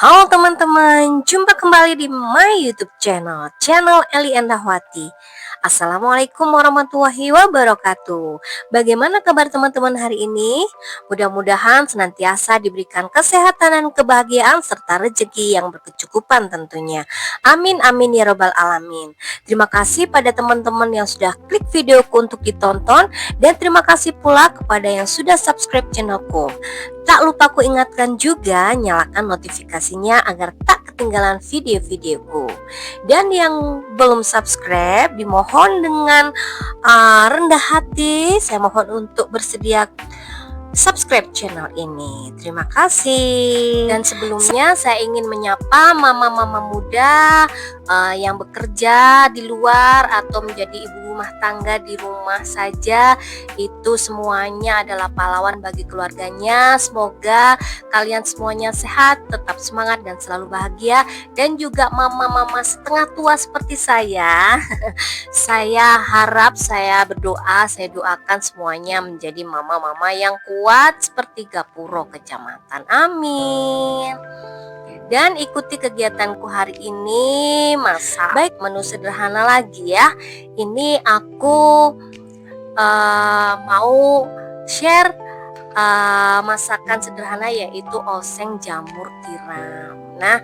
Halo teman-teman, jumpa kembali di my YouTube channel Eli Endahwati. Assalamualaikum warahmatullahi wabarakatuh. Bagaimana kabar teman-teman hari ini? Mudah-mudahan senantiasa diberikan kesehatan dan kebahagiaan serta rezeki yang berkecukupan tentunya. Amin amin ya robbal alamin. Terima kasih pada teman-teman yang sudah klik videoku untuk ditonton, dan terima kasih pula kepada yang sudah subscribe channelku. Tak lupa ku ingatkan juga nyalakan notifikasinya agar tak ketinggalan video-videoku. Dan yang belum subscribe dimohon dengan rendah hati saya mohon untuk bersedia subscribe channel ini. Terima kasih. Dan sebelumnya saya ingin menyapa mama-mama muda yang bekerja di luar atau menjadi ibu rumah tangga di rumah saja. Itu semuanya adalah pahlawan bagi keluarganya. Semoga kalian semuanya sehat, tetap semangat dan selalu bahagia. Dan juga mama-mama setengah tua seperti saya saya harap, saya berdoa, saya doakan semuanya menjadi mama-mama yang kuat seperti Gapuro Kecamatan. Amin. Dan ikuti kegiatanku hari ini, masak. Baik, menu sederhana lagi ya. Ini aku mau share masakan sederhana, yaitu oseng jamur tiram. Nah,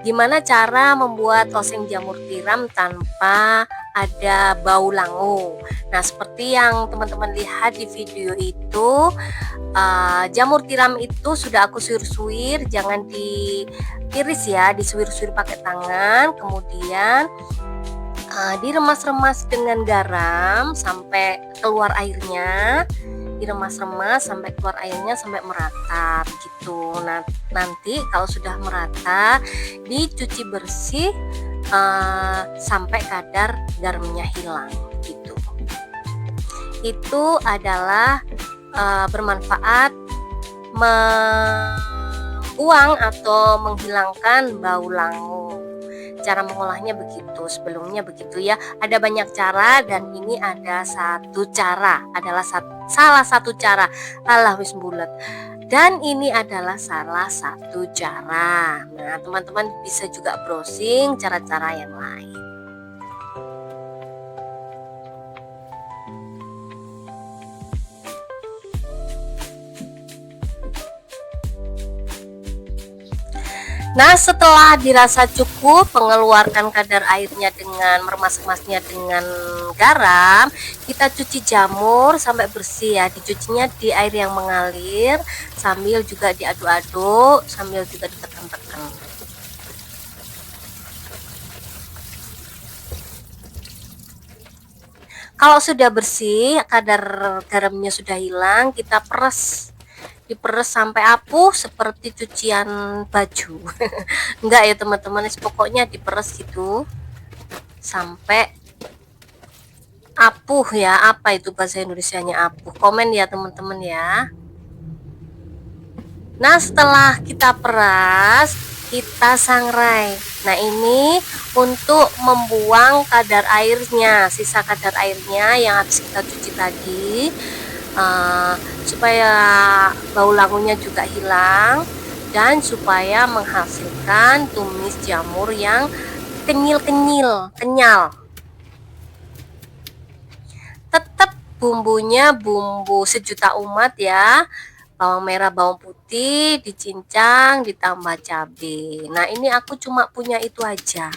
gimana cara membuat oseng jamur tiram tanpa ada bau langu? Nah, seperti yang teman-teman lihat di video itu, jamur tiram itu sudah aku suir-suir, jangan diiris ya, disuir-suir pakai tangan, kemudian diremas-remas dengan garam sampai keluar airnya, diremas-remas sampai keluar airnya sampai merata gitu. Nah, nanti kalau sudah merata dicuci bersih sampai kadar garamnya hilang gitu. Itu adalah bermanfaat membuang atau menghilangkan bau langu. Cara mengolahnya begitu, sebelumnya begitu ya. Ada banyak cara dan ini ada satu cara, adalah salah satu cara. Alah wis bulet. Dan ini adalah salah satu cara. Nah, teman-teman bisa juga browsing cara-cara yang lain. Nah, setelah dirasa cukup, mengeluarkan kadar airnya dengan meremas-remasnya dengan garam, kita cuci jamur sampai bersih ya. Dicucinya di air yang mengalir sambil juga diaduk-aduk, sambil juga ditekan-tekan. Kalau sudah bersih, kadar garamnya sudah hilang, kita diperes sampai apuh seperti cucian baju. Enggak ya teman-teman, pokoknya diperes gitu sampai apuh ya. Apa itu bahasa Indonesianya apuh? Komen ya teman-teman ya. Nah, setelah kita peras, kita sangrai. Nah, ini untuk membuang kadar airnya, sisa kadar airnya yang habis kita cuci tadi, supaya bau langunya juga hilang dan supaya menghasilkan tumis jamur yang kenyal. Tetap bumbunya bumbu sejuta umat ya. Bawang merah, bawang putih dicincang, ditambah cabai. Nah, ini aku cuma punya itu aja.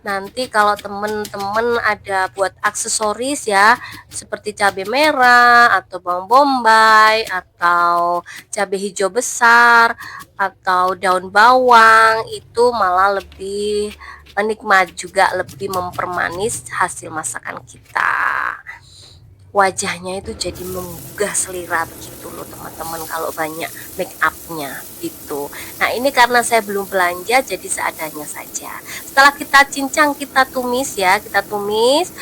Nanti kalau temen-temen ada buat aksesoris ya, seperti cabai merah atau bawang bombay atau cabai hijau besar atau daun bawang, itu malah lebih nikmat juga, lebih mempermanis hasil masakan kita. Wajahnya itu jadi menggugah selera begitu loh teman-teman kalau banyak make upnya gitu. Nah, ini karena saya belum belanja jadi seadanya saja. Setelah kita cincang, kita tumis ya, kita tumis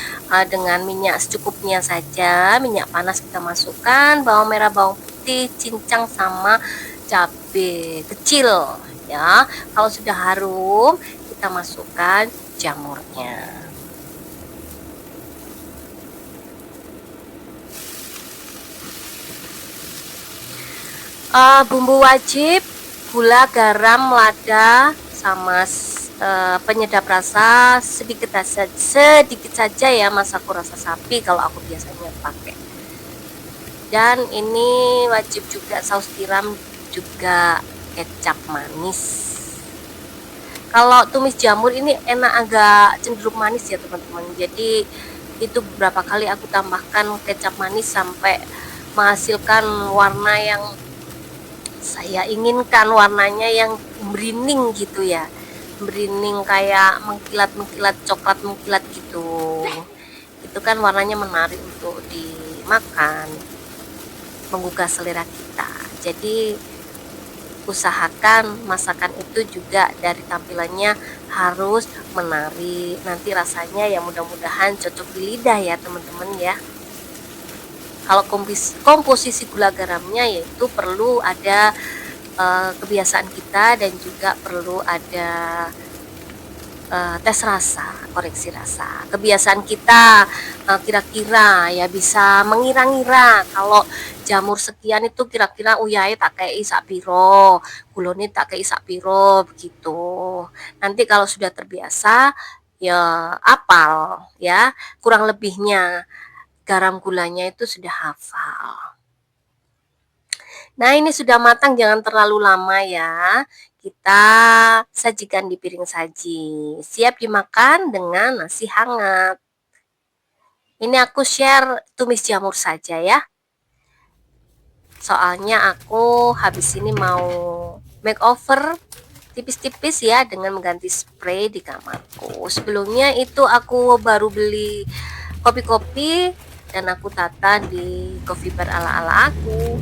dengan minyak secukupnya saja. Minyak panas kita masukkan, bawang merah, bawang putih, cincang sama cabai kecil ya. Kalau sudah harum, kita masukkan jamurnya. Bumbu wajib gula, garam, lada, sama penyedap rasa sedikit saja ya, Mas. Aku rasa sapi kalau aku biasanya pakai. Dan ini wajib juga saus tiram, juga kecap manis. Kalau tumis jamur ini enak agak cenderung manis ya teman-teman, jadi itu beberapa kali aku tambahkan kecap manis sampai menghasilkan warna yang saya inginkan, warnanya yang berining gitu ya, berining kayak mengkilat-mengkilat, coklat mengkilat gitu. Itu kan warnanya menarik untuk dimakan, menggugah selera kita. Jadi usahakan masakan itu juga dari tampilannya harus menarik, nanti rasanya ya mudah-mudahan cocok di lidah ya teman-teman ya. Kalau komposisi gula garamnya yaitu perlu ada kebiasaan kita, dan juga perlu ada tes rasa, koreksi rasa. Kebiasaan kita kira-kira ya bisa mengira-ngira kalau jamur sekian itu kira-kira uyai tak kayak sak piro, gulone tak kayak sak piro begitu. Nanti kalau sudah terbiasa ya apal ya, kurang lebihnya garam gulanya itu sudah hafal. Nah, ini sudah matang, jangan terlalu lama ya. Kita sajikan di piring saji. Siap dimakan dengan nasi hangat. Ini aku share tumis jamur saja ya. Soalnya aku habis ini mau makeover tipis-tipis ya dengan mengganti spray di kamarku. Sebelumnya itu aku baru beli kopi-kopi dan aku tata di coffee bar ala-ala aku.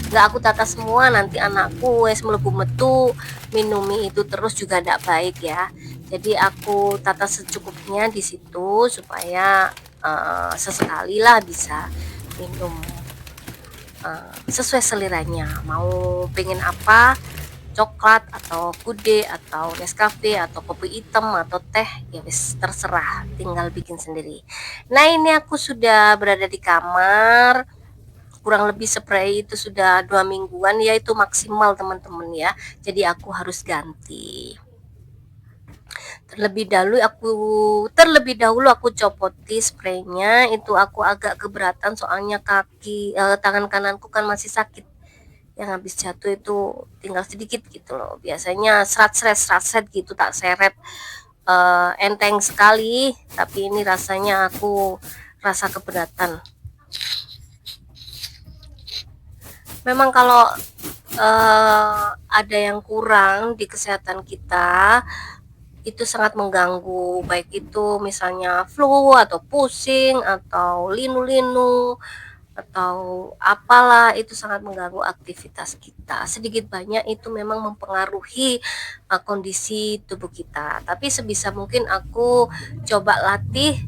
Nggak aku tata semua, nanti anakku wes mlebu metu minumi itu terus juga tidak baik ya. Jadi aku tata secukupnya di situ supaya sesekali lah bisa minum sesuai seleranya. Mau pengen apa, coklat atau kude atau Nescafe atau kopi hitam atau teh ya wes terserah, tinggal bikin sendiri. Nah, ini aku sudah berada di kamar. Kurang lebih spray itu sudah 2 mingguan ya, itu maksimal teman-teman ya. Jadi aku harus ganti. Terlebih dahulu aku copoti spraynya, itu aku agak keberatan soalnya tangan kananku kan masih sakit. Yang habis jatuh itu tinggal sedikit gitu loh. Biasanya serat-seret gitu tak seret, enteng sekali, tapi ini rasanya aku rasa keberatan. Memang kalau ada yang kurang di kesehatan kita itu sangat mengganggu, baik itu misalnya flu atau pusing atau linu-linu atau apalah, itu sangat mengganggu aktivitas kita. Sedikit banyak itu memang mempengaruhi kondisi tubuh kita. Tapi sebisa mungkin aku coba latih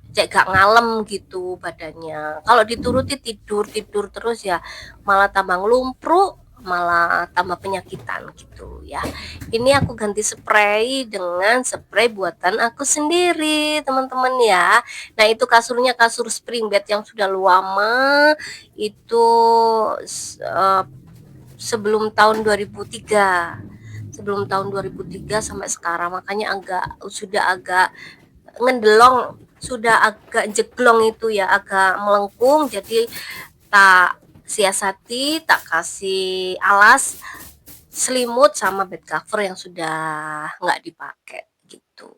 cek gak ngalem gitu badannya. Kalau dituruti tidur terus ya malah tambah ngelumpruk, malah tambah penyakitan gitu ya. Ini aku ganti spray dengan spray buatan aku sendiri teman-teman ya. Nah, itu kasurnya kasur spring bed yang sudah lama, itu sebelum tahun 2003 sampai sekarang, makanya sudah agak ngendelong, sudah agak jeglong itu ya, agak melengkung. Jadi tak siasati, tak kasih alas, selimut sama bed cover yang sudah nggak dipakai gitu.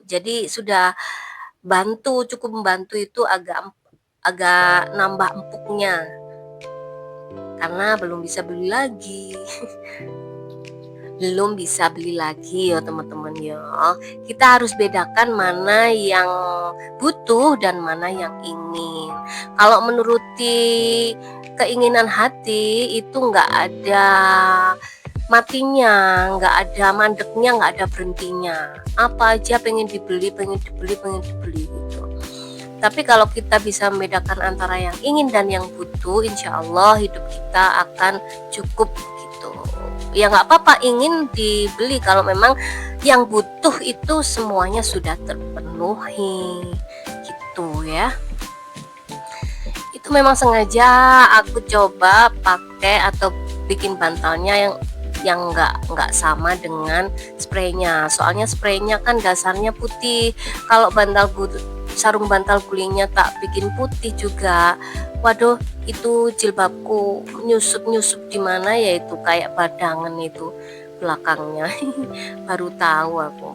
Jadi sudah cukup membantu, itu agak nambah empuknya karena belum bisa beli lagi. Ya teman-teman ya. Kita harus bedakan mana yang butuh dan mana yang ingin. Kalau menuruti keinginan hati itu nggak ada matinya, nggak ada mandeknya, nggak ada berhentinya. Apa aja pengen dibeli gitu. Tapi kalau kita bisa membedakan antara yang ingin dan yang butuh, insya Allah hidup kita akan cukup gitu. Ya nggak apa-apa ingin dibeli kalau memang yang butuh itu semuanya sudah terpenuhi gitu ya. Itu memang sengaja aku coba pakai pakai atau bikin bantalnya yang nggak sama dengan spraynya. Soalnya spraynya kan dasarnya putih. Kalau sarung bantal gulingnya tak bikin putih juga, waduh, itu jilbabku nyusup di mana ya, itu kayak badangan itu belakangnya. Baru tahu aku.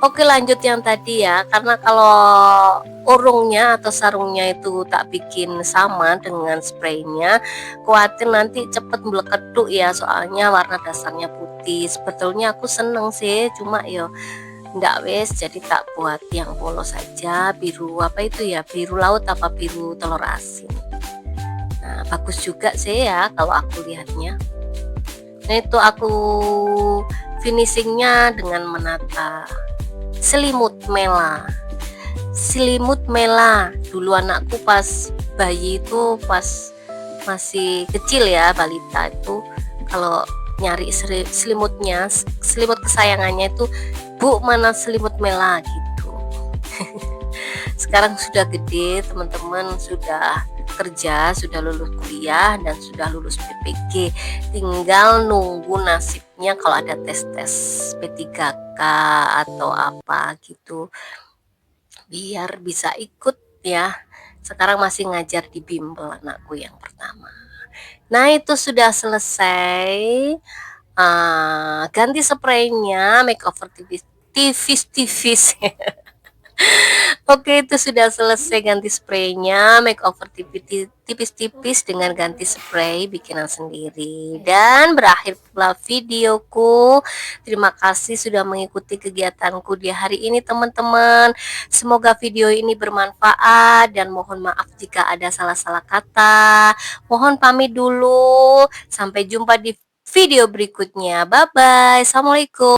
Oke, lanjut yang tadi ya, karena kalau urungnya atau sarungnya itu tak bikin sama dengan spraynya, khawatir nanti cepet melekeduk ya, soalnya warna dasarnya putih. Sebetulnya aku seneng sih, cuma yo ndak wes, jadi tak buat yang polos saja, biru apa itu ya, biru laut apa biru telur asin. Nah, bagus juga sih ya kalau aku lihatnya. Nah, itu aku finishingnya dengan menata selimut Mela. Selimut Mela dulu anakku pas bayi itu, pas masih kecil ya, balita itu, kalau nyari selimutnya, selimut kesayangannya itu, Bu, mana selimut Mela gitu. Sekarang sudah gede teman-teman, sudah kerja, sudah lulus kuliah, dan sudah lulus PPG, tinggal nunggu nasibnya kalau ada tes-tes P3K atau apa gitu, biar bisa ikut ya. Sekarang masih ngajar di bimbel anakku yang pertama. Nah, itu sudah selesai. Ganti spraynya, makeover tipis-tipis. Oke, itu sudah selesai ganti spraynya, makeover tipis-tipis dengan ganti spray bikinan sendiri. Dan berakhir pula videoku. Terima kasih sudah mengikuti kegiatanku di hari ini teman-teman. Semoga video ini bermanfaat dan mohon maaf jika ada salah-salah kata. Mohon pamit dulu. Sampai jumpa di video berikutnya. Bye-bye. Assalamualaikum.